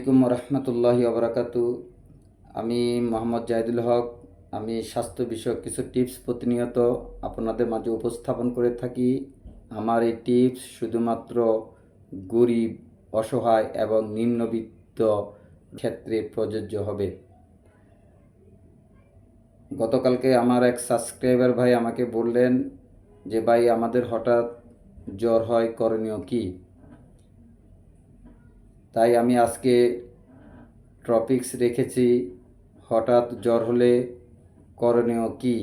আসসালামু রহমতুল্লাহি ওবরাকাতু। আমি মোহাম্মদ জাহিদুল হক। আমি স্বাস্থ্য বিষয়ক কিছু টিপস প্রতিনিয়ত আপনাদের মাঝে উপস্থাপন করে থাকি। আমার এই টিপস শুধুমাত্র গরিব, অসহায় এবং নিম্নবিত্ত ক্ষেত্রে প্রযোজ্য হবে। গতকালকে আমার এক সাবস্ক্রাইবার ভাই আমাকে বললেন যে ভাই, আমাদের হঠাৎ জ্বর হয়, করণীয় কী? তাই আমি আজকে টপিকস রেখেছি, হঠাৎ জ্বর হলে করণীয় কী।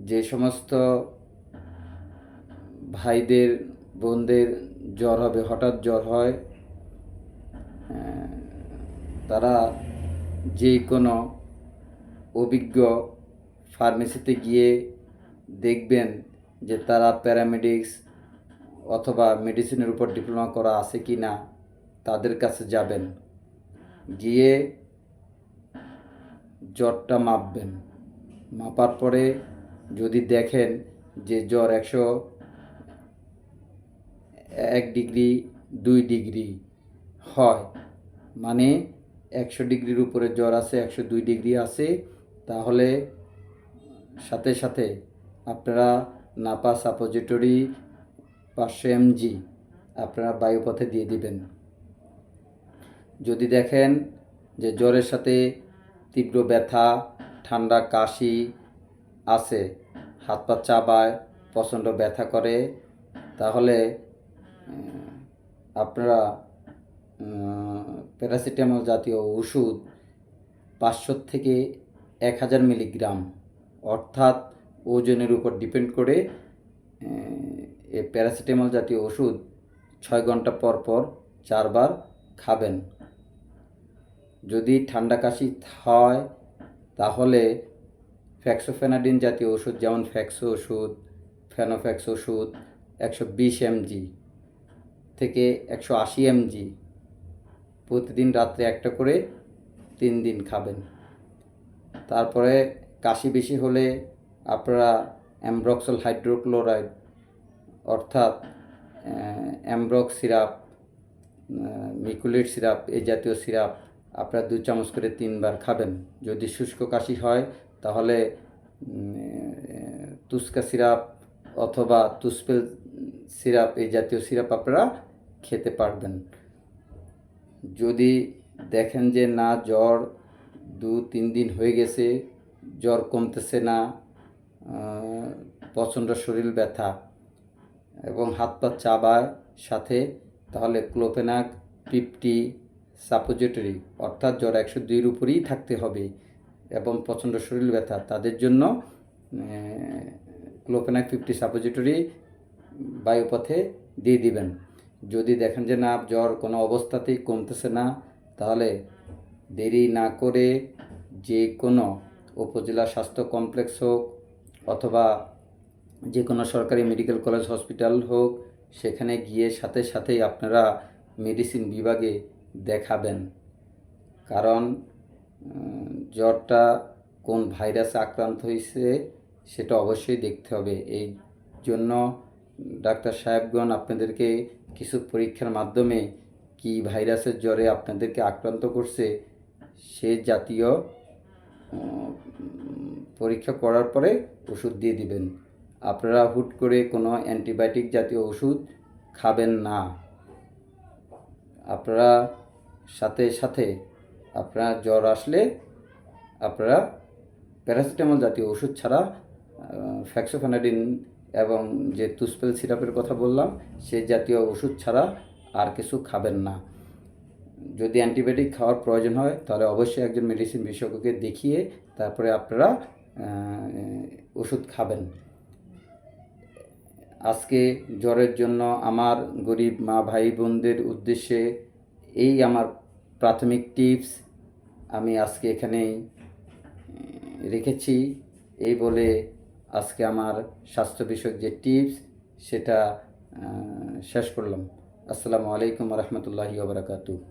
যে সমস্ত ভাইদের, বোনদের জ্বর হবে, হঠাৎ জ্বর হয়, তারা যে কোনো অভিজ্ঞ ফার্মেসিতে গিয়ে দেখবেন যে তারা প্যারামেডিক্স অথবা মেডিসিনের উপর ডিপ্লোমা করা আছে কি না, তাদের কাছে যাবেন, গিয়ে জ্বরটা মাপবেন। মাপার পরে যদি দেখেন যে জ্বর 101 ডিগ্রি 2 ডিগ্রি হয়, মানে 100 ডিগ্রির উপরে জ্বর আছে, 102 ডিগ্রি আছে, তাহলে সাথে সাথে আপনারা নাপা সাপোজিটরি 500 mg আপনারা বায়ুপথে দিয়ে দিবেন। যদি দেখেন যে জ্বরের সাথে তীব্র ব্যথা, ঠান্ডা, কাশি আছে, হাত পা চাবায়, প্রচণ্ড ব্যথা করে, তাহলে আপনারা প্যারাসিটামল জাতীয় ওষুধ 500 থেকে 1000 মিলিগ্রাম, অর্থাৎ ওজনের উপর ডিপেন্ড করে এই প্যারাসিটামল জাতীয় ওষুধ 6 ঘন্টা পর পর 4 বার খাবেন। যদি ঠান্ডা কাশি হয় তাহলে ফ্যাক্সোফেনাডিন জাতীয় ওষুধ, যেমন ফ্যাক্সো ওষুধ, ফেনোফ্যাক্স ওষুধ 120 mg থেকে 180 mg প্রতিদিন রাত্রে একটা করে 3 দিন খাবেন। তারপরে কাশি বেশি হলে আপনারা অ্যামব্রক্সল হাইড্রোক্লোরাইড অর্থাৎ অ্যামব্রক্স সিরাপ, মিকুলেট সিরাপ, এই জাতীয় সিরাপ আপনারা 2 চামচ করে 3 বার খাবেন। যদি শুষ্ক কাশি হয় তাহলে তুস্কা সিরাপ অথবা তুসপেল সিরাপ, এই জাতীয় সিরাপ আপনারা খেতে পারবেন। যদি দেখেন যে না, জ্বর 2-3 দিন হয়ে গেছে, জ্বর কমতেছে না, প্রচণ্ড শরীর ব্যথা এবং হাত পা চাবায় সাথে, তাহলে ক্লোফেনাক 50 সাপোজিটরি, অর্থাৎ জ্বর 102-এর উপরেই থাকতে হবে এবং প্রচণ্ড শরীর ব্যথা, তাদের জন্য ক্লোফেনাক 50 সাপোজিটরি বায়ুপথে দিয়ে দিবেন। যদি দেখেন যে না, জ্বর কোনো অবস্থাতেই কমতেছে না, তাহলে দেরি না করে যে কোনো উপজেলা স্বাস্থ্য কমপ্লেক্স হোক অথবা যে কোনো সরকারি মেডিকেল কলেজ হসপিটাল হোক, সেখানে গিয়ে সাথে সাথেই আপনারা মেডিসিন বিভাগে দেখাবেন। কারণ জ্বরটা কোন ভাইরাসে আক্রান্ত হয়েছে সেটা অবশ্যই দেখতে হবে। এই জন্য ডাক্তার সাহেবগণ আপনাদেরকে কিছু পরীক্ষার মাধ্যমে কি ভাইরাসের জ্বরে আপনাদেরকে আক্রান্ত করছে সে জাতীয় পরীক্ষা করার পরে ওষুধ দিয়ে দিবেন। আপনারা হুট করে কোনো অ্যান্টিবায়োটিক জাতীয় ওষুধ খাবেন না। আপনারা সাথে সাথে আপনার জ্বর আসলে আপনারা প্যারাসিটামল জাতীয় ওষুধ ছাড়া ফ্যাক্সোফেনাডিন এবং যে তুসপেল সিরাপের কথা বললাম সে জাতীয় ওষুধ ছাড়া আর কিছু খাবেন না। যদি অ্যান্টিবায়োটিক খাওয়ার প্রয়োজন হয় তাহলে অবশ্যই একজন মেডিসিন বিশেষজ্ঞকে দেখিয়ে তারপরে আপনারা ওষুধ খাবেন। আজকে জ্বরের জন্য আমার গরিব মা ভাই বোনদের উদ্দেশ্যে এই আমার প্রাথমিক টিপস আমি আজকে এখানেই রেখেছি। এই বলে আজকে আমার স্বাস্থ্য বিষয়ক যে টিপস সেটা শেষ করলাম। আসসালামু আলাইকুম রহমতুল্লাহি ওয়া বারাকাতুহু।